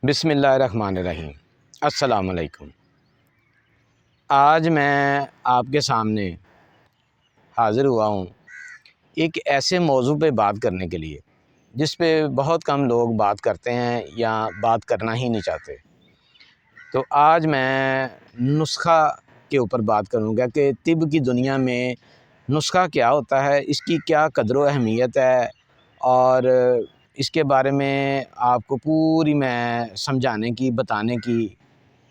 بسم اللہ الرحمن الرحیم۔ السلام علیکم۔ آج میں آپ کے سامنے حاضر ہوا ہوں ایک ایسے موضوع پہ بات کرنے کے لیے جس پہ بہت کم لوگ بات کرتے ہیں یا بات کرنا ہی نہیں چاہتے۔ تو آج میں نسخہ کے اوپر بات کروں گا کہ طب کی دنیا میں نسخہ کیا ہوتا ہے، اس کی کیا قدر و اہمیت ہے، اور اس کے بارے میں آپ کو پوری میں سمجھانے کی بتانے کی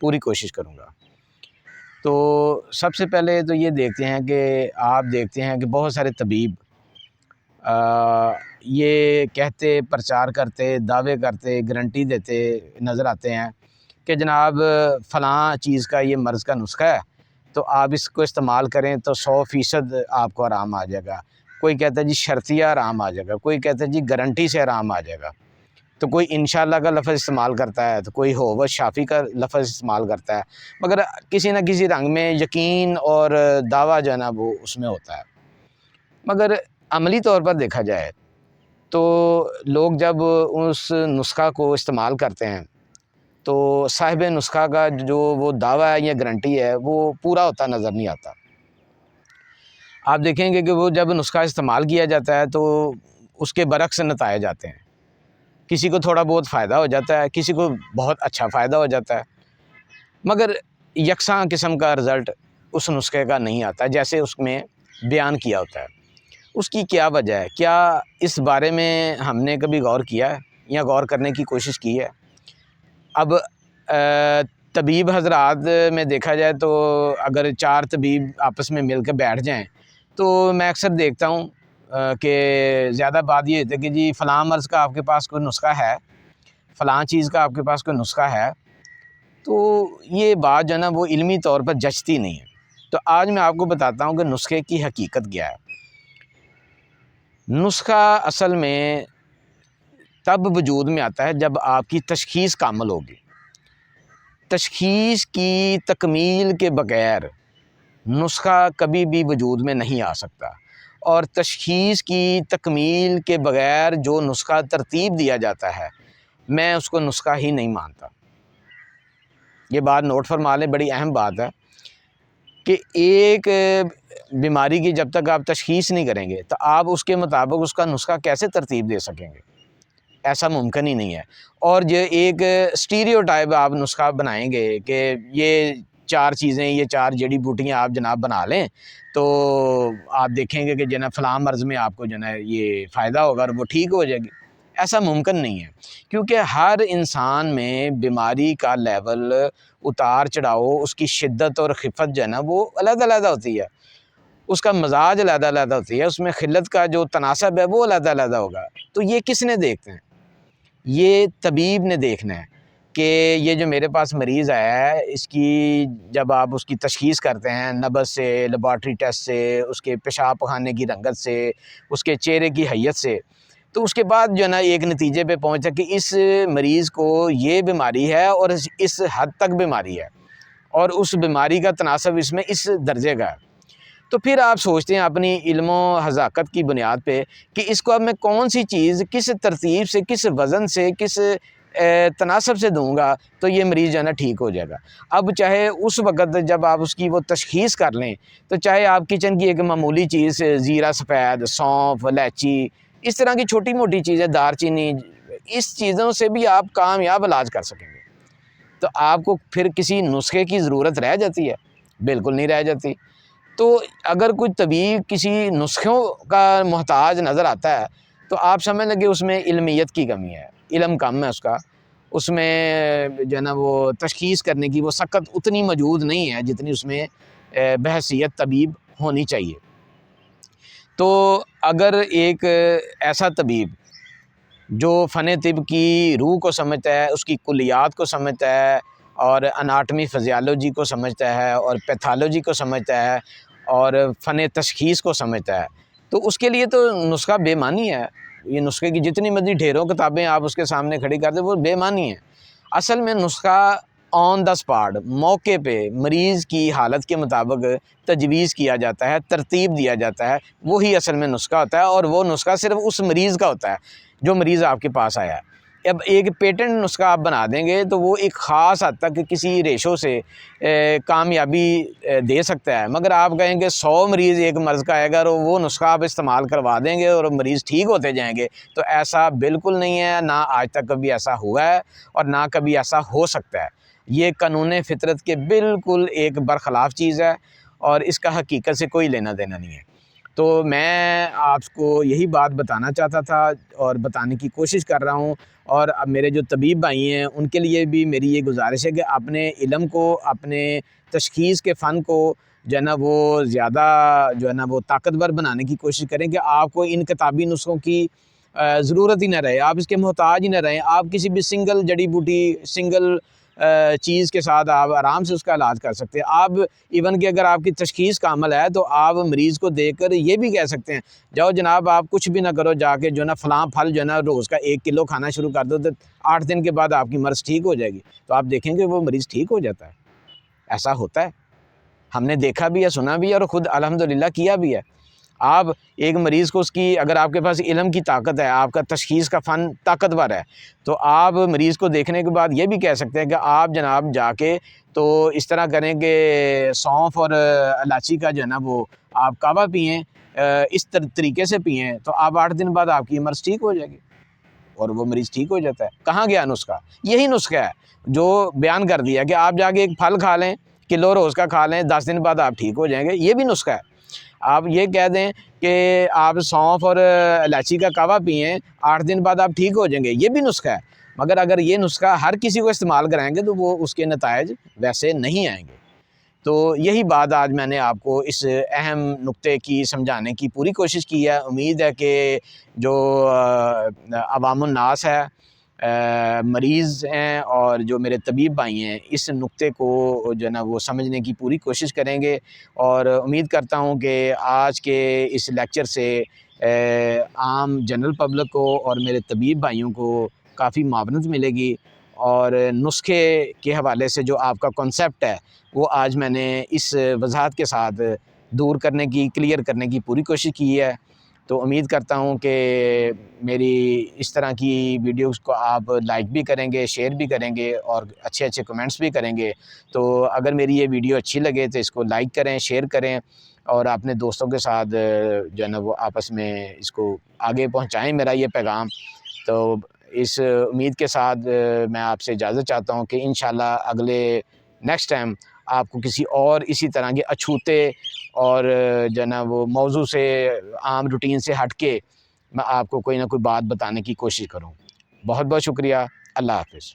پوری کوشش کروں گا۔ تو سب سے پہلے تو یہ دیکھتے ہیں کہ آپ دیکھتے ہیں کہ بہت سارے طبیب یہ کہتے، پرچار کرتے، دعوے کرتے، گارنٹی دیتے نظر آتے ہیں کہ جناب فلاں چیز کا یہ مرض کا نسخہ ہے، تو آپ اس کو استعمال کریں تو 100% آپ کو آرام آ جائے گا۔ کوئی کہتا ہے جی شرطیہ آرام آ جائے گا، کوئی کہتا ہے جی گارنٹی سے آرام آ جائے گا، تو کوئی انشاءاللہ کا لفظ استعمال کرتا ہے، تو کوئی ہو شافی کا لفظ استعمال کرتا ہے، مگر کسی نہ کسی رنگ میں یقین اور دعویٰ جو ہے نا وہ اس میں ہوتا ہے۔ مگر عملی طور پر دیکھا جائے تو لوگ جب اس نسخہ کو استعمال کرتے ہیں تو صاحب نسخہ کا جو وہ دعویٰ ہے یا گارنٹی ہے وہ پورا ہوتا نظر نہیں آتا۔ آپ دیکھیں گے کہ وہ جب نسخہ استعمال کیا جاتا ہے تو اس کے برعکس نتائج آتے ہیں، کسی کو تھوڑا بہت فائدہ ہو جاتا ہے، کسی کو بہت اچھا فائدہ ہو جاتا ہے، مگر یکساں قسم کا رزلٹ اس نسخے کا نہیں آتا جیسے اس میں بیان کیا ہوتا ہے۔ اس کی کیا وجہ ہے؟ کیا اس بارے میں ہم نے کبھی غور کیا ہے یا غور کرنے کی کوشش کی ہے؟ اب طبیب حضرات میں دیکھا جائے تو اگر 4 طبیب آپس میں مل کے بیٹھ جائیں تو میں اکثر دیکھتا ہوں کہ زیادہ بات یہ ہوتی ہے کہ جی فلاں مرض کا آپ کے پاس کوئی نسخہ ہے، فلاں چیز کا آپ کے پاس کوئی نسخہ ہے، تو یہ بات جو ہے نا وہ علمی طور پر جچتی نہیں ہے۔ تو آج میں آپ کو بتاتا ہوں کہ نسخے کی حقیقت کیا ہے۔ نسخہ اصل میں تب وجود میں آتا ہے جب آپ کی تشخیص کامل ہوگی۔ تشخیص کی تکمیل کے بغیر نسخہ کبھی بھی وجود میں نہیں آ سکتا، اور تشخیص کی تکمیل کے بغیر جو نسخہ ترتیب دیا جاتا ہے میں اس کو نسخہ ہی نہیں مانتا۔ یہ بات نوٹ فرما لیں، بڑی اہم بات ہے کہ ایک بیماری کی جب تک آپ تشخیص نہیں کریں گے تو آپ اس کے مطابق اس کا نسخہ کیسے ترتیب دے سکیں گے؟ ایسا ممکن ہی نہیں ہے۔ اور جو ایک اسٹیریوٹائپ آپ نسخہ بنائیں گے کہ یہ 4 چیزیں، یہ 4 جڑی بوٹیاں آپ جناب بنا لیں تو آپ دیکھیں گے کہ جناب فلاں مرض میں آپ کو جو ہے یہ فائدہ ہوگا اور وہ ٹھیک ہو جائے گی۔ ایسا ممکن نہیں ہے، کیونکہ ہر انسان میں بیماری کا لیول، اتار چڑھاؤ، اس کی شدت اور خفت جو ہے نا وہ علیحدہ علیحدہ ہوتی ہے، اس کا مزاج علیحدہ علیحدہ ہوتی ہے، اس میں خلت کا جو تناسب ہے وہ علیحدہ علیحدہ ہوگا۔ تو یہ کس نے دیکھتے ہیں؟ یہ طبیب نے دیکھنا ہے کہ یہ جو میرے پاس مریض آیا ہے اس کی جب آپ اس کی تشخیص کرتے ہیں نبض سے، لیبارٹری ٹیسٹ سے، اس کے پیشاب پخانے کی رنگت سے، اس کے چہرے کی حیت سے، تو اس کے بعد جو ہے نا ایک نتیجے پہ پہنچا کہ اس مریض کو یہ بیماری ہے اور اس حد تک بیماری ہے، اور اس بیماری کا تناسب اس میں اس درجے کا ہے۔ تو پھر آپ سوچتے ہیں اپنی علم و حذاقت کی بنیاد پہ کہ اس کو اب میں کون سی چیز کس ترتیب سے، کس وزن سے، کس تناسب سے دوں گا تو یہ مریض جو ہے نا ٹھیک ہو جائے گا۔ اب چاہے اس وقت جب آپ اس کی وہ تشخیص کر لیں تو چاہے آپ کچن کی ایک معمولی چیز، زیرہ سفید، سونف، الائچی، اس طرح کی چھوٹی موٹی چیزیں، دار چینی، اس چیزوں سے بھی آپ کامیاب علاج کر سکیں گے۔ تو آپ کو پھر کسی نسخے کی ضرورت رہ جاتی ہے؟ بالکل نہیں رہ جاتی۔ تو اگر کوئی طبیب کسی نسخوں کا محتاج نظر آتا ہے تو آپ سمجھ لیں کہ اس میں علمیت کی کمی ہے، علم کم ہے اس میں جو ہے نا وہ تشخیص کرنے کی وہ سکت اتنی موجود نہیں ہے جتنی اس میں بحیثیت طبیب ہونی چاہیے۔ تو اگر ایک ایسا طبیب جو فن طب کی روح کو سمجھتا ہے، اس کی کلیات کو سمجھتا ہے، اور اناٹمی فزیالوجی کو سمجھتا ہے، اور پیتھالوجی کو سمجھتا ہے، اور فن تشخیص کو سمجھتا ہے، تو اس کے لیے تو نسخہ بے معنی ہے۔ یہ نسخے کی جتنی مرضی ڈھیروں کتابیں آپ اس کے سامنے کھڑی کر دیں وہ بے معنی ہے۔ اصل میں نسخہ آن دا اسپاٹ، موقع پہ مریض کی حالت کے مطابق تجویز کیا جاتا ہے، ترتیب دیا جاتا ہے، وہی اصل میں نسخہ ہوتا ہے، اور وہ نسخہ صرف اس مریض کا ہوتا ہے جو مریض آپ کے پاس آیا ہے۔ اب ایک پیٹنٹ نسخہ آپ بنا دیں گے تو وہ ایک خاص حد تک کسی ریشو سے کامیابی دے سکتا ہے، مگر آپ کہیں گے 100 مریض ایک مرض کا آئے گا اور وہ نسخہ آپ استعمال کروا دیں گے اور مریض ٹھیک ہوتے جائیں گے، تو ایسا بالکل نہیں ہے، نہ آج تک کبھی ایسا ہوا ہے اور نہ کبھی ایسا ہو سکتا ہے۔ یہ قانون فطرت کے بالکل ایک برخلاف چیز ہے اور اس کا حقیقت سے کوئی لینا دینا نہیں ہے۔ تو میں آپ کو یہی بات بتانا چاہتا تھا اور بتانے کی کوشش کر رہا ہوں، اور اب میرے جو طبیب بھائی ہیں ان کے لیے بھی میری یہ گزارش ہے کہ اپنے علم کو، اپنے تشخیص کے فن کو جو ہے نا وہ زیادہ جو ہے نا وہ طاقتور بنانے کی کوشش کریں کہ آپ کو ان کتابی نسخوں کی ضرورت ہی نہ رہے، آپ اس کے محتاج ہی نہ رہیں، آپ کسی بھی سنگل جڑی بوٹی، سنگل چیز کے ساتھ آپ آرام سے اس کا علاج کر سکتے ہیں۔ آپ ایون کہ اگر آپ کی تشخیص کامل ہے تو آپ مریض کو دیکھ کر یہ بھی کہہ سکتے ہیں جاؤ جناب آپ کچھ بھی نہ کرو، جا کے جو ہے نا فلاں پھل جو ہے نا روز کا 1 کلو کھانا شروع کر دو، تو 8 دن کے بعد آپ کی مرض ٹھیک ہو جائے گی۔ تو آپ دیکھیں گے وہ مریض ٹھیک ہو جاتا ہے، ایسا ہوتا ہے، ہم نے دیکھا بھی ہے، سنا بھی ہے اور خود الحمدللہ کیا بھی ہے۔ آپ ایک مریض کو اس کی، اگر آپ کے پاس علم کی طاقت ہے، آپ کا تشخیص کا فن طاقتور ہے، تو آپ مریض کو دیکھنے کے بعد یہ بھی کہہ سکتے ہیں کہ آپ جناب جا کے تو اس طرح کریں کہ سونف اور الائچی کا جو ہے نا وہ آپ کعوہ پئیں، اس طریقے سے پئیں، تو آپ 8 دن بعد آپ کی مرض ٹھیک ہو جائے گی اور وہ مریض ٹھیک ہو جاتا ہے۔ کہاں گیا نسخہ؟ یہی نسخہ ہے جو بیان کر دیا کہ آپ جا کے ایک پھل کھا لیں، کلو روز کا کھا لیں، 10 دن بعد آپ ٹھیک ہو جائیں گے، یہ بھی نسخہ ہے۔ آپ یہ کہہ دیں کہ آپ سونف اور الائچی کا کعوہ پئیں، 8 دن بعد آپ ٹھیک ہو جائیں گے، یہ بھی نسخہ ہے، مگر اگر یہ نسخہ ہر کسی کو استعمال کرائیں گے تو وہ اس کے نتائج ویسے نہیں آئیں گے۔ تو یہی بات آج میں نے آپ کو اس اہم نقطے کی سمجھانے کی پوری کوشش کی ہے۔ امید ہے کہ جو عوام الناس ہے، مریض ہیں اور جو میرے طبیب بھائی ہیں، اس نقطے کو جو ہے نا وہ سمجھنے کی پوری کوشش کریں گے، اور امید کرتا ہوں کہ آج کے اس لیکچر سے عام جنرل پبلک کو اور میرے طبیب بھائیوں کو کافی معاونت ملے گی، اور نسخے کے حوالے سے جو آپ کا کنسیپٹ ہے وہ آج میں نے اس وضاحت کے ساتھ دور کرنے کی، کلیئر کرنے کی پوری کوشش کی ہے۔ تو امید کرتا ہوں کہ میری اس طرح کی ویڈیوز کو آپ لائک بھی کریں گے، شیئر بھی کریں گے اور اچھے اچھے کمنٹس بھی کریں گے۔ تو اگر میری یہ ویڈیو اچھی لگے تو اس کو لائک کریں، شیئر کریں اور اپنے دوستوں کے ساتھ جو ہے نا وہ آپس میں اس کو آگے پہنچائیں میرا یہ پیغام۔ تو اس امید کے ساتھ میں آپ سے اجازت چاہتا ہوں کہ انشاءاللہ اگلے نیکسٹ ٹائم آپ کو کسی اور اسی طرح کے اچھوتے اور جو ہے نا وہ موضوع سے، عام روٹین سے ہٹ کے میں آپ کو کوئی نہ کوئی بات بتانے کی کوشش کروں۔ بہت بہت شکریہ، اللہ حافظ۔